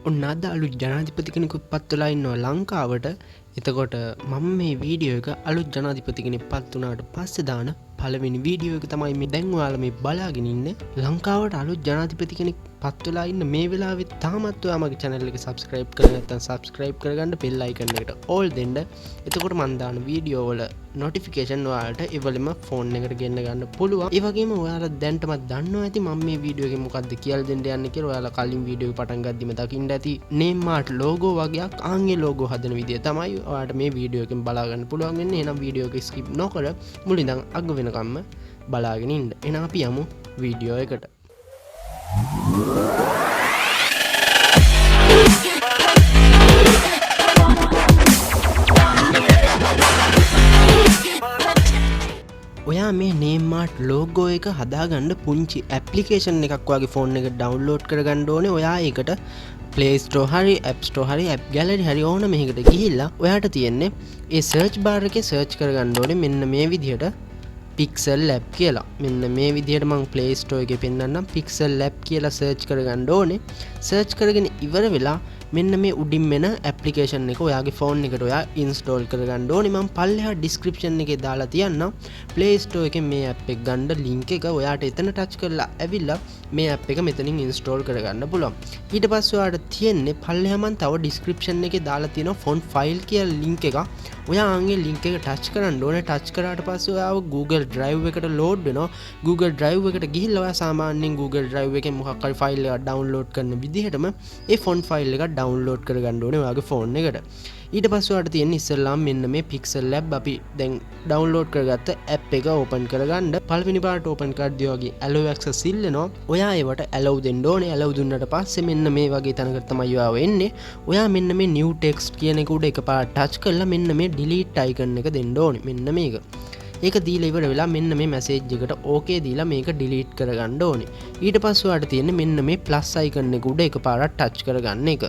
ඔන්න අද අලුත් ජනාධිපති කෙනෙකුත් පත් වෙලා ඉන්නවා ලංකාවට. එතකොට මම මේ වීඩියෝ එක අලුත් ජනාධිපති කෙනෙක් පත් වුණාට පස්සේ දාන පළවෙනි වීඩියෝ එක තමයි මේ දැන් ඔයාලා මේ බලාගෙන ඉන්නේ. ලංකාවට අලුත් ජනාධිපති කෙනෙක් පත් වෙලා ඉන්න මේ වෙලාවේ තාමත් ඔයා මගේ channel එක subscribe කරලා නැත්නම් subscribe කරගන්න bell icon එකට all දෙන්න. එතකොට මම දාන වීඩියෝ වල notification ඔයාලට එවලෙම phone එකට ගෙන්න ගන්න පුළුවන්. ඒ වගේම ඔයාලා දැන්ටමත් දන්නවා ඇති මම මේ වීඩියෝ එකේ මොකද්ද කියලා දෙන්න යන්නේ කියලා. ඔයාලා කලින් වීඩියෝ එක පටන් ගද්දිම දකින්න ඇති name mart logo වගේක් ආන්ගේ logo හදන විදිය තමයි ඔයාලට මේ වීඩියෝ එකෙන් බලා ගන්න පුළුවන් වෙන්නේ. එහෙනම් වීඩියෝ එක skip නොකර මුලින් ඉඳන් අග වෙනකම්ම බලාගෙන ඉන්න. එහෙනම් අපි යමු වීඩියෝ එකට. ඔයා මේ name mart logo එක හදාගන්න පුංචි application එකක් වගේ phone එකට download කරගන්න ඕනේ. ඔයා ඒකට Play Store හරි App Store හරි App Gallery හරි ඕන මේකට ගිහිල්ලා ඔයාට තියෙන්නේ ඒ search bar එකේ search කරගන්න ඕනේ මෙන්න මේ විදිහට Pixellab කියලා. මෙන්න මේ විදිහට මම Play Store එකේ පෙන්නන්නම්. Pixellab කියලා search කරගන්න ඕනේ. search කරගෙන ඉවර වෙලා මෙන්න මේ උඩින් මෙන application එක ඔයාගේ phone එකට ඔයා install කරගන්න ඕනේ. මම පල්ලෙහා description එකේ දාලා තියන්නම්. Play Store එකෙන් මේ app එක ගන්න link එක ඔයාට එතන touch කරලා ඇවිල්ලා මේ app එක මෙතනින් install කරගන්න පුළුවන්. ඊට පස්සේ ඔයාට තියෙන්නේ පල්ලෙහා මම තව description එකේ දාලා තියෙන font file කියලා link එක. ඔයා ආන්ගේ link එක touch කරන්න ඕනේ. touch කරාට පස්සේ ඔයාව Google Drive එකට load වෙනවා. Google Drive එකට ගිහිල්ලා ඔයා සාමාන්‍යයෙන් Google Drive එකෙන් මොකක් හරි file එකක් download කරන විදිහටම ඒ font file එක download කරගන්න ඕනේ ඔයාගේ phone එකට. ඊට පස්සේ ඔයාලට තියෙන ඉස්සෙල්ලාම මෙන්න මේ Pixellab අපි දැන් download කරගත්ත app එක open කරගන්න. පළවෙනි පාරට open කරද්දී වගේ allow access ඉල්ලනවා. ඔයා ඒවට allow දෙන්න ඕනේ. allow දුන්නාට පස්සේ මෙන්න මේ වගේ තැනකට තමයි ඔයාව එන්නේ. ඔයා මෙන්න මේ new text කියන එක උඩ එකපාරට touch කරලා මෙන්න මේ delete icon එක දෙන්න ඕනේ. මෙන්න මේක. ඒක දීලා ඉවර වෙලා මෙන්න මේ message එකට okay දීලා මේක delete කරගන්න ඕනේ. ඊට පස්සේ ඔයාලට තියෙන්නේ මෙන්න මේ plus icon එක උඩ එකපාරට touch කරගන්න එක.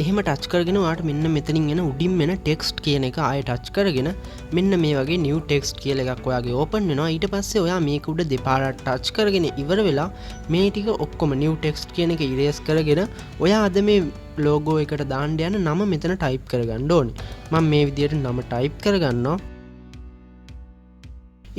එහෙම ටච් කරගෙන ඔයාට මෙන්න මෙතනින් එන උඩින් මෙන ටෙක්ස්ට් කියන එක ආයෙ ටච් කරගෙන මෙන්න මේ වගේ new text කියලා එකක් ඔයාගේ open වෙනවා. ඊට පස්සේ ඔයා මේක උඩ දෙපාරක් ටච් කරගෙන ඉවර වෙලා මේ ටික ඔක්කොම new text කියන එක erase කරගෙන ඔයා අද මේ logo එකට දාන්න යන නම මෙතන type කරගන්න ඕනේ. මම මේ විදිහට නම type කරගන්නවා.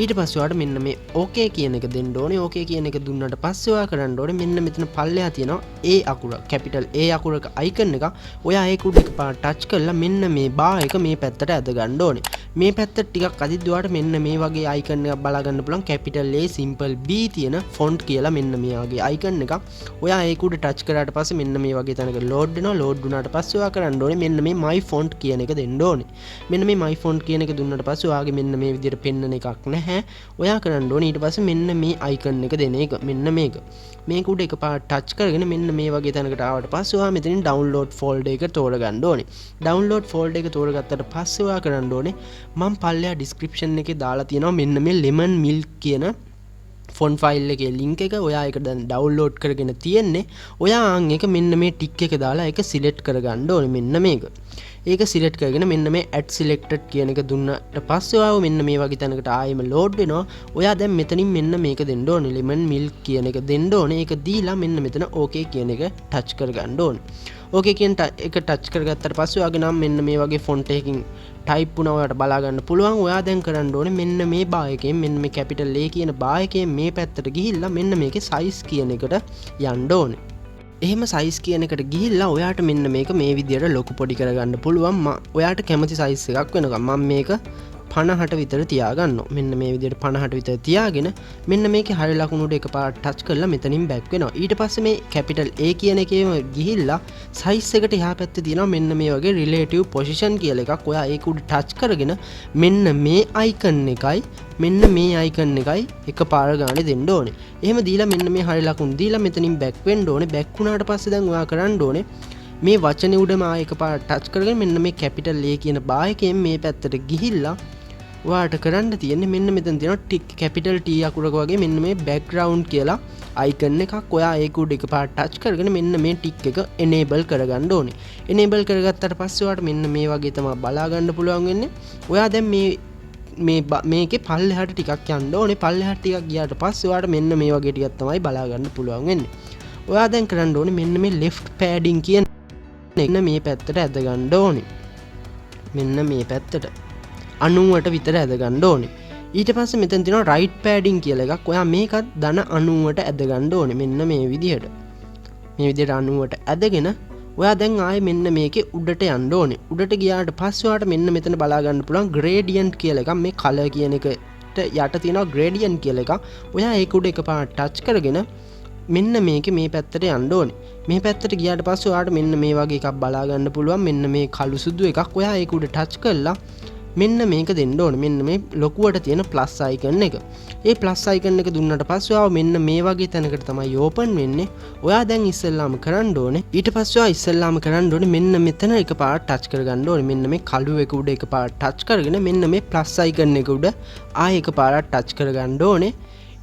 ඊට පස්සේ ඔයාට මෙන්න මේ okay කියන එක දෙන්න ඕනේ. okay කියන එක දුන්නාට පස්සේ ඔයා කරන්න ඕනේ මෙන්න මෙතන පල්ලෙහා තියෙනවා A අකුර capital A අකුරක icon එක. ඔයා ඒක උඩ එකපාර touch කරලා මෙන්න මේ bar එක මේ පැත්තට ඇද ගන්න ඕනේ. මේ පැත්තට ටිකක් අදිද්දී ඔයාට මෙන්න මේ වගේ icon එකක් බලා ගන්න පුළුවන්. capital A simple B තියෙන font කියලා මෙන්න මේ වගේ icon එකක්. ඔයා ඒක උඩ touch කරාට පස්සේ මෙන්න මේ වගේ තැනක load වෙනවා. load වුණාට පස්සේ ඔයා කරන්න ඕනේ මෙන්න මේ my font කියන එක දෙන්න ඕනේ. මෙන්න මේ my font කියන එක දුන්නාට පස්සේ ඔයාගේ මෙන්න මේ විදිහට පෙන්නන එකක් නැහැ. ඔයා කරන්න ඕනේ ඊට පස්සේ මෙන්න මේ icon එක දෙන එක. මෙන්න මේක උඩ එකපාරට touch කරගෙන මෙන්න මේ වගේ තැනකට ආවට පස්සේ ඔයා මෙතනින් download folder එක තෝරගන්න ඕනේ. download folder එක තෝරගත්තට පස්සේ ඔයා කරන්න ඕනේ මම පල්ලෙහා description එකේ දාලා තියෙනවා මෙන්න මේ lemon milk කියන font file එකේ link එක. ඔයා ඒක දැන් download කරගෙන තියෙන්නේ. ඔයා ආන් එක මෙන්න මේ tick එක දාලා ඒක select කරගන්න ඕනේ. මෙන්න මේක. ඒක select කරගෙන මෙන්න මේ add selected කියන එක දුන්නාට පස්සේ ඔයාව මෙන්න මේ වගේ තැනකට ආයෙම load වෙනවා. ඔයා දැන් මෙතනින් මෙන්න මේක දෙන්න ඕනේ. lemon milk කියන එක දෙන්න ඕනේ. ඒක දීලා මෙන්න මෙතන okay කියන එක touch කරගන්න ඕනේ. okay කියන එක touch කරගත්තට පස්සේ ඔයාගේ නම් මෙන්න මේ වගේ font එකකින් type වුණා ඔයාලට බලා ගන්න පුළුවන්. ඔයා දැන් කරන්න ඕනේ මෙන්න මේ bar එකෙන් මෙන්න මේ capital A කියන bar එකෙන් මේ පැත්තට ගිහිල්ලා මෙන්න මේකේ size කියන එකට යන්න ඕනේ. එහෙම size කියන එකට ගිහිල්ලා ඔයාට මෙන්න මේක මේ විදියට ලොකු පොඩි කරගන්න පුළුවන්. ඔයාට කැමති size එකක් වෙනකම් මම මේක 50ට විතර තියාගන්නවා. මෙන්න මේ විදියට 50ට විතර තියාගෙන මෙන්න මේකේ හරිය ලකුණු උඩ එකපාරට touch කරලා මෙතනින් back වෙනවා. ඊට පස්සේ මේ capital A කියන එකේම ගිහිල්ලා size එකට එහා පැත්තේ තියෙනවා මෙන්න මේ වගේ relative position කියලා එකක්. ඔයා ඒක උඩ touch කරගෙන මෙන්න මේ icon එකයි මෙන්න මේ icon එකයි එකපාර ගානේ දෙන්න ඕනේ. එහෙම දීලා මෙන්න මේ හරිය ලකුණු දීලා මෙතනින් back වෙන්න ඕනේ. back වුණාට පස්සේ දැන් ඔයා කරන්න ඕනේ මේ වචනේ උඩම එකපාර touch කරගෙන මෙන්න මේ capital A කියන bar එකෙන් මේ පැත්තට ගිහිල්ලා ඔයාට කරන්න තියෙන්නේ මෙන්න මෙතන තියෙනවා tick capital T අකුරක වගේ මෙන්න මේ background කියලා icon එකක්. ඔයා ඒක උඩ එකපාරට touch කරගෙන මෙන්න මේ tick එක enable කරගන්න ඕනේ. enable කරගත්තට පස්සේ ඔයාට මෙන්න මේ වගේ තමයි බලා ගන්න පුළුවන් වෙන්නේ. ඔයා දැන් මේකේ පල්ලෙහාට ටිකක් යන්න ඕනේ. පල්ලෙහාට ටිකක් ගියාට පස්සේ ඔයාට මෙන්න මේ වගේ ටිකක් තමයි බලා ගන්න පුළුවන් වෙන්නේ. ඔයා දැන් කරන්න ඕනේ මෙන්න මේ left padding කියන මෙන්න මේ පැත්තට ඇද ගන්න ඕනේ. මෙන්න මේ පැත්තට 90ට විතර ඇද ගන්න ඕනේ. ඊට පස්සේ මෙතන තියෙනවා right padding කියලා එකක්. ඔයා මේකත් ධන 90ට ඇද ගන්න ඕනේ. මෙන්න මේ විදිහට. මේ විදිහට 90ට ඇදගෙන ඔයා දැන් ආයේ මෙන්න මේකේ උඩට යන්න ඕනේ. උඩට ගියාට පස්සේ ඔයාට මෙන්න මෙතන බලා ගන්න පුළුවන් gradient කියලා එකක්. මේ color කියන එකට යට තියෙනවා gradient කියලා එකක්. ඔයා ඒක උඩ එකපාරට touch කරගෙන මෙන්න මේකේ මේ පැත්තට යන්න ඕනේ. මේ පැත්තට ගියාට පස්සේ ඔයාට මෙන්න මේ වගේ එකක් බලා ගන්න පුළුවන්. මෙන්න මේ කළු සුදු එකක්. ඔයා ඒක උඩ touch කරලා මෙන්න මේක දෙන්න ඕනේ. මෙන්න මේ ලොකුවට තියෙන plus icon එක. ඒ plus icon එක දුන්නාට පස්සේ ඔයාව මෙන්න මේ වගේ තැනකට තමයි open වෙන්නේ. ඔයා දැන් ඉස්සෙල්ලාම කරන්න ඕනේ. ඊට පස්සේ ඔයා ඉස්සෙල්ලාම කරන්න ඕනේ මෙන්න මෙතන එකපාරට touch කරගන්න ඕනේ. මෙන්න මේ කළු එක උඩ එකපාරට touch කරගෙන මෙන්න මේ plus icon එක උඩ ආයෙ එකපාරට touch කරගන්න ඕනේ.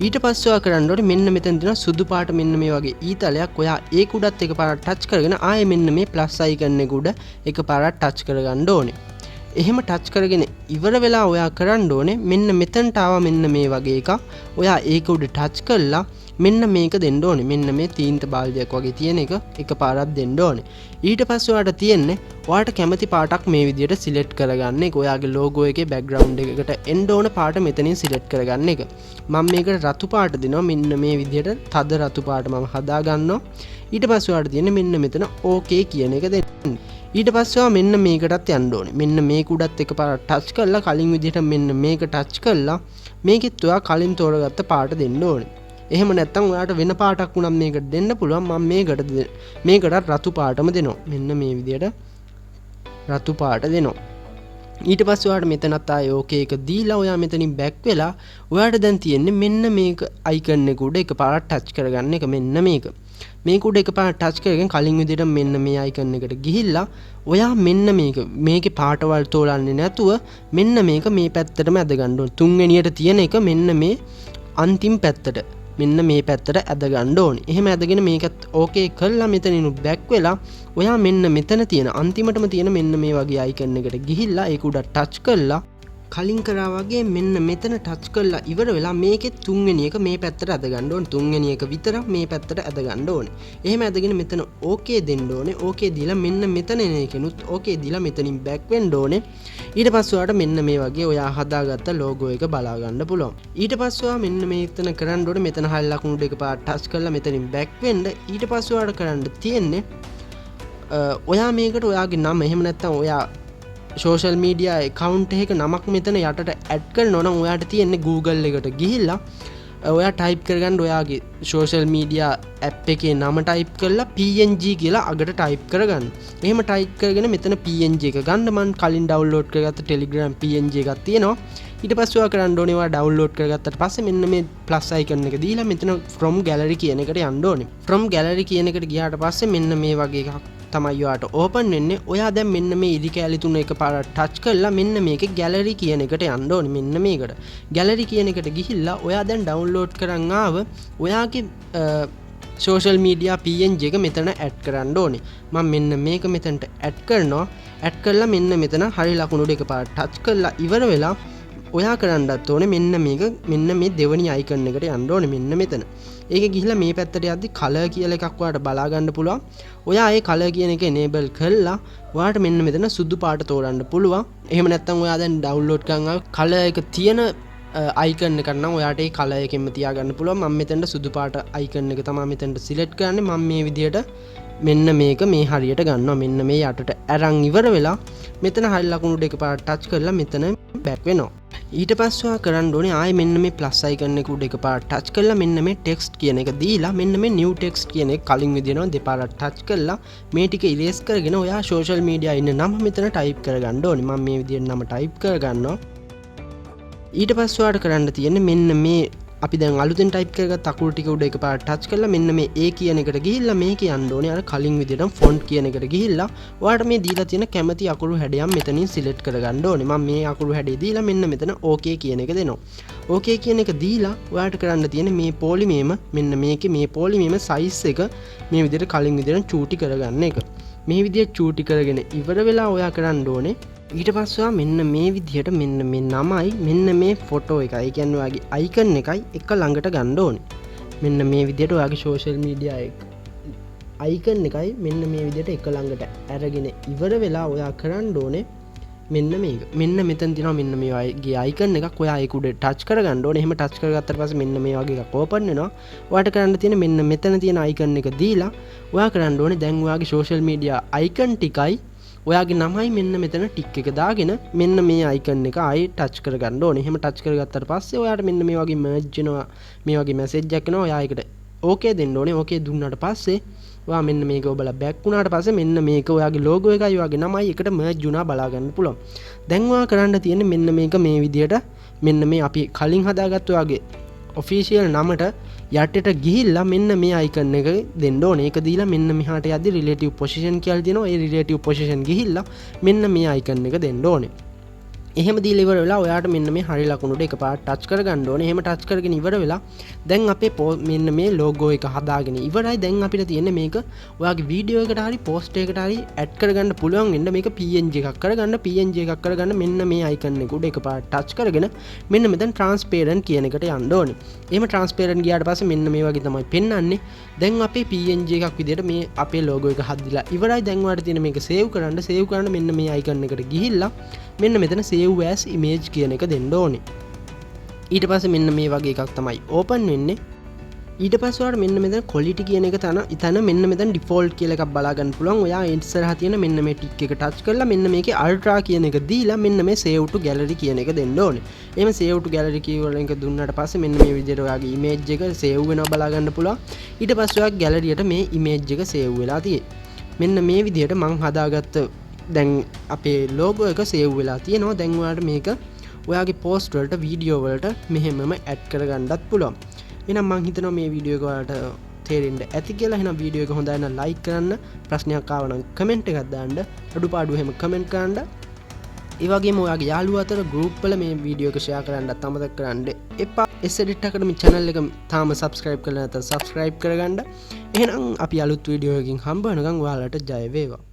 ඊට පස්සේ ඔයා කරන්න ඕනේ මෙන්න මෙතන තියෙන සුදු පාට මෙන්න මේ වගේ ඊතලයක්. ඔයා ඒක උඩත් එකපාරට touch කරගෙන ආයෙ මෙන්න මේ plus icon එක උඩ එකපාරට touch කරගන්න ඕනේ. එහෙම ටච් කරගෙන ඉවර වෙලා ඔයා කරන්න ඕනේ මෙන්න මෙතනට ආවා මෙන්න මේ වගේ එකක්. ඔයා ඒක උඩ ටච් කළා මෙන්න මේක දෙන්න ඕනේ. මෙන්න මේ තීන්ත බාල්දියක් වගේ තියෙන එක එකපාරක් දෙන්න ඕනේ. ඊට පස්සේ ඔයාට තියෙන්නේ ඔයාට කැමති පාටක් මේ විදිහට සිලෙක්ට් කරගන්න එක. ඔයාගේ logo එකේ background එකකට එන්න ඕන පාට මෙතනින් සිලෙක්ට් කරගන්න එක. මම මේකට රතු පාට දෙනවා. මෙන්න මේ විදිහට තද රතු පාට මම හදා ගන්නවා. ඊට පස්සේ ඔයාට තියෙන්නේ මෙන්න මෙතන okay කියන එක දෙන්න. ඊට පස්සේ ඔයා මෙන්න මේකටත් යන්න ඕනේ. මෙන්න මේක උඩත් එකපාරක් ටච් කරලා කලින් විදිහට මෙන්න මේක ටච් කරලා මේකෙත් ඔයා කලින් තෝරගත්ත පාට දෙන්න ඕනේ. එහෙම නැත්නම් ඔයාට වෙන පාටක් වුණා මේකට දෙන්න පුළුවන්. මම මේකටත් රතු පාටම දෙනවා. මෙන්න මේ විදිහට රතු පාට දෙනවා. ඊට පස්සේ ඔයාට මෙතනත් ආයේ ඕකේ එක දීලා ඔයා මෙතනින් බැක් වෙලා ඔයාට දැන් තියෙන්නේ මෙන්න මේක අයිකන් එක උඩ එකපාරක් ටච් කරගන්න එක. මෙන්න මේක උඩ එකපාරක් ටච් කරගෙන කලින් විදිහට මෙන්න මේ අයිකන් එකට ගිහිල්ලා ඔයා මෙන්න මේකේ පාටවල් තෝරන්නේ නැතුව මෙන්න මේක මේ පැත්තටම ඇද ගන්න ඕනේ. තුන්වෙනියට තියෙන එක මෙන්න මේ අන්තිම පැත්තට මෙන්න මේ පැත්තට ඇද ගන්න ඕනේ. එහෙම ඇදගෙන මේකත් ඕකේ කරලා මෙතනින් බැක් වෙලා ඔයා මෙන්න මෙතන තියෙන අන්තිමටම තියෙන මෙන්න මේ වගේ අයිකන් එකට ගිහිල්ලා ඒක උඩ ටච් කරලා කලින් කරා වගේ මෙන්න මෙතන ටච් කරලා ඉවර වෙලා මේකේ තුන්වෙනි එක මේ පැත්තට ඇද ගන්න ඕනේ. තුන්වෙනි එක විතරක් මේ පැත්තට ඇද ගන්න ඕනේ. එහෙම ඇදගෙන මෙතන ඕකේ දෙන්න ඕනේ. ඕකේ දීලා මෙන්න මෙතන එන එකනුත් ඕකේ දීලා මෙතනින් බැක් වෙන්න ඕනේ. ඊට පස්සේ ඔයාට මෙන්න මේ වගේ ඔයා හදාගත්ත logo එක බලා ගන්න පුළුවන්. ඊට පස්සේ ඔයා මෙන්න මෙතන කරන්න ඕනේ මෙතන හල් ලකුණු දෙක පාට ටච් කරලා මෙතනින් බැක් වෙන්න. ඊට පස්සේ ඔයාට කරන්න තියෙන්නේ ඔයා මේකට ඔයාගේ නම එහෙම නැත්නම් ඔයා social media account එකක නමක් මෙතන යටට add කරනවා නම් ඔයාට තියෙන්නේ Google එකට ගිහිල්ලා ඔයා type කරගන්න ඔයාගේ social media app එකේ නම type කරලා PNG කියලා අගට type කරගන්න. එහෙම type කරගෙන මෙතන PNG එක ගන්න. මම කලින් download කරගත්ත Telegram PNG එකක් තියෙනවා. ඊට පස්සේ ඔයා කරන්න ඕනේ ඔයා download කරගත්තට පස්සේ මෙන්න මේ plus icon එක දීලා මෙතන from gallery කියන එකට යන්න ඕනේ. from gallery කියන එකට ගියාට පස්සේ මෙන්න මේ වගේ එකක් තමයි ඔයාට ඕපන් වෙන්නේ. ඔයා දැන් මෙන්න මේ ඉදි කැලි තුන එකපාරට ටච් කරලා මෙන්න මේකේ ගැලරි කියන එකට යන්න ඕනේ. මෙන්න මේකට ගැලරි කියන එකට ගිහිල්ලා ඔයා දැන් ඩවුන්ලෝඩ් කරන් ආව ඔයාගේ social media PNG එක මෙතන ඇඩ් කරන්න ඕනේ. මම මෙන්න මේක මෙතනට ඇඩ් කරනවා. ඇඩ් කරලා මෙන්න මෙතන හරි ලකුණු දෙක පාරට ටච් කරලා ඉවර වෙලා ඔයා කරන්නත් ඕනේ මෙන්න මේ දෙවෙනි අයිකන් එකට යන්න ඕනේ. මෙන්න මෙතන ඒක ගිහිල්ලා මේ පැත්තට යද්දි color කියලා එකක් ඔයාලට බලා ගන්න පුළුවන්. ඔයා ඒ color කියන එක enable කරලා ඔයාට මෙන්න මෙතන සුදු පාට තෝරන්න පුළුවන්. එහෙම නැත්නම් ඔයා දැන් download කරන් ආව color එක තියෙන icon එකක් නම් ඔයාට ඒ color එකෙන්ම තියාගන්න පුළුවන්. මම මෙතනට සුදු පාට icon එක තමයි මෙතනට select කරන්නේ. මම මේ විදිහට මෙන්න මේක මේ හරියට ගන්නවා. මෙන්න මේ යටට අරන් ඉවර වෙලා මෙතන හරි ලකුණු දෙක පාට ටච් කරලා මෙතන back වෙනවා. ඊට පස්සේ ඔයා කරන්න ඕනේ ආයේ මෙන්න මේ plus icon එක උඩ එකපාරට ටච් කරලා මෙන්න මේ text කියන එක දීලා මෙන්න මේ new text කියන එක කලින් විදිහට දෙපාරක් ටච් කරලා මේ ටික erase කරගෙන ඔයා social media ඉන්න නම මෙතන type කරගන්න ඕනේ. මම මේ විදිහට නම type කරගන්නවා. ඊට පස්සේ ඔයාට කරන්න තියෙන්නේ මෙන්න මේ අපි දැන් අලුතෙන් type කරගත්ත අකුරු ටික උඩ එකපාරට ටච් කරලා මෙන්න මේ A කියන එකට ගිහිල්ලා මේක යන්න ඕනේ. අර කලින් විදිහට font කියන එකට ගිහිල්ලා ඔයාට මේ දීලා තියෙන කැමති අකුරු හැඩයක් මෙතනින් select කරගන්න ඕනේ. මම මේ අකුරු හැඩය දීලා මෙන්න මෙතන OK කියන එක දෙනවා. OK කියන එක දීලා ඔයාට කරන්න තියෙන්නේ මේ polymer මෙන්න මේකේ මේ polymer size එක මේ විදිහට කලින් විදිහට චූටි කරගන්න එක. මේ විදිහට චූටි කරගෙන ඉවර වෙලා ඔයා කරන්න ඕනේ ඊට පස්සේ මෙන්න මේ විදිහට මෙන්න මේ නමයි මෙන්න මේ ෆොටෝ එකයි ඒ කියන්නේ ඔයාගේ අයිකන් එකයි එක ළඟට ගන්න ඕනේ. මෙන්න මේ විදිහට ඔයාගේ social media icon එකයි මෙන්න මේ විදිහට එක ළඟට අරගෙන ඉවර වෙලා ඔයා කරන්න ඕනේ මෙන්න මේක. මෙන්න මෙතන තියෙනවා මෙන්න මේ වගේ icon එකක්. ඔයා ඒක උඩ ටච් කරගන්න ඕනේ. එහෙම ටච් කරගත්තට පස්සේ මෙන්න මේ වගේ එකක් ඕපන් වෙනවා. ඔයාට කරන්න තියෙන්නේ මෙන්න මෙතන තියෙන icon එක දීලා ඔයා කරන්න ඕනේ දැන් ඔයාගේ social media icon ටිකයි ඔයාගේ නමයි මෙන්න මෙතන ටික් එක දාගෙන මෙන්න මේ icon එක ආයි ටච් කරගන්න ඕනේ. එහෙම ටච් කරගත්තට පස්සේ ඔයාට මෙන්න මේ වගේ merge වෙනවා. මේ වගේ message එකක් එනවා. ඔයා ඒකට okay දෙන්න ඕනේ. okay දුන්නාට පස්සේ ඔයා මෙන්න මේක ඔබලා බැක් වුණාට පස්සේ මෙන්න මේක ඔයාගේ logo එකයි ඔයාගේ නමයි එකට merge වුණා බලා ගන්න පුළුවන්. දැන් ඔයා කරන්න තියෙන්නේ මෙන්න මේක මේ විදියට මෙන්න මේ අපි කලින් හදාගත්ත ඔයාගේ official නමට යටට ගිහිල්ලා මෙන්න මේ icon එක දෙන්න ඕනේ. ඒක දීලා මෙන්න මෙහාට යද්දි relative position කියලා දෙනවා. ඒ relative position ගිහිල්ලා මෙන්න මේ icon එක දෙන්න ඕනේ. එහෙම දීලා ඉවර වෙලා ඔයාට මෙන්න මේ හරි ලකුණට එකපාරට ටච් කරගන්න ඕනේ. එහෙම ටච් කරගෙන ඉවර වෙලා දැන් අපේ මෙන්න මේ logo එක හදාගෙන ඉවරයි. දැන් අපිට තියෙන්නේ මේක ඔයාගේ වීඩියෝ එකට හරි post එකකට හරි add කරගන්න පුළුවන් වෙන්න මේක PNG එකක් කරගන්න. PNG එකක් කරගන්න මෙන්න මේ icon එක උඩ එකපාරට ටච් කරගෙන මෙන්න මෙතන transparent කියන එකට යන්න ඕනේ. එහෙම transparent ගියාට පස්සේ මෙන්න මේ වගේ තමයි පෙන්වන්නේ. දැන් අපේ PNG එකක් විදිහට මේ අපේ logo එක හදලා ඉවරයි. දැන් ඔයාලට තියෙන මේක save කරන්න මෙන්න මේ icon එකට ගිහිල්ලා මෙන්න මෙතන save as image කියන එක දෙන්න ඕනේ. ඊට පස්සේ මෙන්න මේ වගේ එකක් තමයි open වෙන්නේ. ඊට පස්සේ ඔයාලට මෙන්න මෙතන quality කියන එක තන මෙන්න මෙතන default කියලා එකක් බලා ගන්න පුළුවන්. ඔයා ඉස්සරහා තියෙන මෙන්න මේ tick එක touch කරලා මෙන්න මේකේ ultra කියන එක දීලා මෙන්න මේ save to gallery කියන එක දෙන්න ඕනේ. එහෙම save to gallery කීවල එක දුන්නාට පස්සේ මෙන්න මේ විදිහට ඔයාගේ image එක save වෙනවා බලා ගන්න පුළුවන්. ඊට පස්සේ ඔයාගේ gallery එකට මේ image එක save වෙලා තියෙයි. මෙන්න මේ විදිහට මම හදාගත්ත දැන් අපේ logo එක save වෙලා තියෙනවා. දැන් ඔයාලට මේක ඔයාගේ post වලට වීඩියෝ වලට මෙහෙමම add කරගන්නත් පුළුවන්. එහෙනම් මම හිතනවා මේ වීඩියෝ එක ඔයාලට තේරෙන්න ඇති කියලා. එහෙනම් වීඩියෝ එක හොඳයි නම් like කරන්න, ප්‍රශ්නයක් ආව නම් comment එකක් දාන්න, අඩුපාඩු එහෙම comment කරන්න. ඒ වගේම ඔයාගේ යාළුවෝ අතර group වල මේ වීඩියෝ එක share කරන්නත් අමතක කරන්න එපා. Edit Academy channel එක තාම subscribe කරලා නැත්නම් subscribe කරගන්න. එහෙනම් අපි අලුත් වීඩියෝ එකකින් හම්බ වෙනකන් ඔයාලට ජය වේවා.